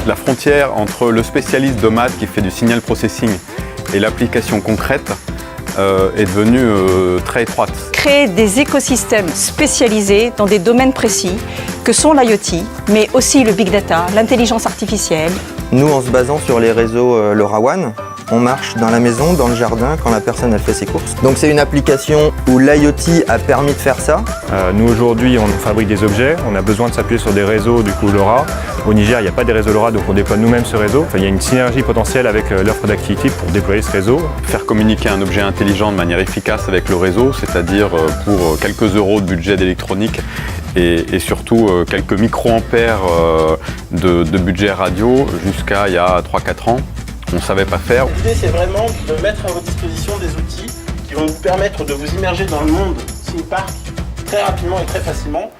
La frontière entre le spécialiste de maths qui fait du signal processing et l'application concrète est devenue très étroite. Créer des écosystèmes spécialisés dans des domaines précis que sont l'IoT, mais aussi le big data, l'intelligence artificielle. Nous, en se basant sur les réseaux LoRaWAN, on marche dans la maison, dans le jardin, quand la personne elle fait ses courses. Donc c'est une application où l'IoT a permis de faire ça. Nous aujourd'hui on fabrique des objets, on a besoin de s'appuyer sur des réseaux du coup LoRa. Au Niger il n'y a pas des réseaux LoRa donc on déploie nous-mêmes ce réseau. Enfin, il y a une synergie potentielle avec l'offre d'activité pour déployer ce réseau. Faire communiquer un objet intelligent de manière efficace avec le réseau, c'est-à-dire pour quelques euros de budget d'électronique et surtout quelques micro-ampères de budget radio jusqu'à il y a 3-4 ans. On ne savait pas faire. L'idée, c'est vraiment de mettre à votre disposition des outils qui vont vous permettre de vous immerger dans le monde SynPark très rapidement et très facilement.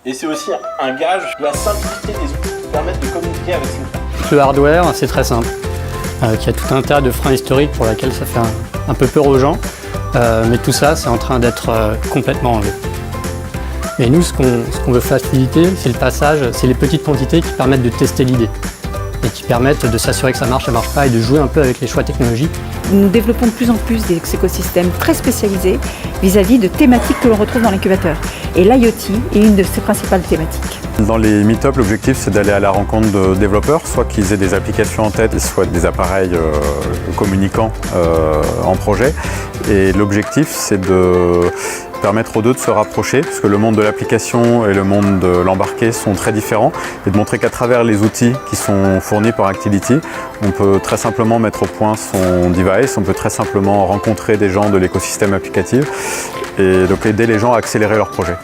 Et c'est aussi un gage de la simplicité des outils qui permettent de communiquer avec SynPark. Le hardware, c'est très simple. Il y a tout un tas de freins historiques pour lesquels ça fait un peu peur aux gens. Mais tout ça, c'est en train d'être complètement enlevé. Et nous, ce qu'on veut faciliter, c'est le passage, c'est les petites quantités qui permettent de tester l'idée et qui permettent de s'assurer que ça marche pas et de jouer un peu avec les choix technologiques. Nous développons de plus en plus des écosystèmes très spécialisés vis-à-vis de thématiques que l'on retrouve dans l'incubateur. Et l'IoT est une de ces principales thématiques. Dans les meet-up, l'objectif c'est d'aller à la rencontre de développeurs, soit qu'ils aient des applications en tête, soit des appareils communicants en projet. Et l'objectif c'est de permettre aux deux de se rapprocher, parce que le monde de l'application et le monde de l'embarqué sont très différents, et de montrer qu'à travers les outils qui sont fournis par Activity, on peut très simplement mettre au point son device, on peut très simplement rencontrer des gens de l'écosystème applicatif, et donc aider les gens à accélérer leur projet.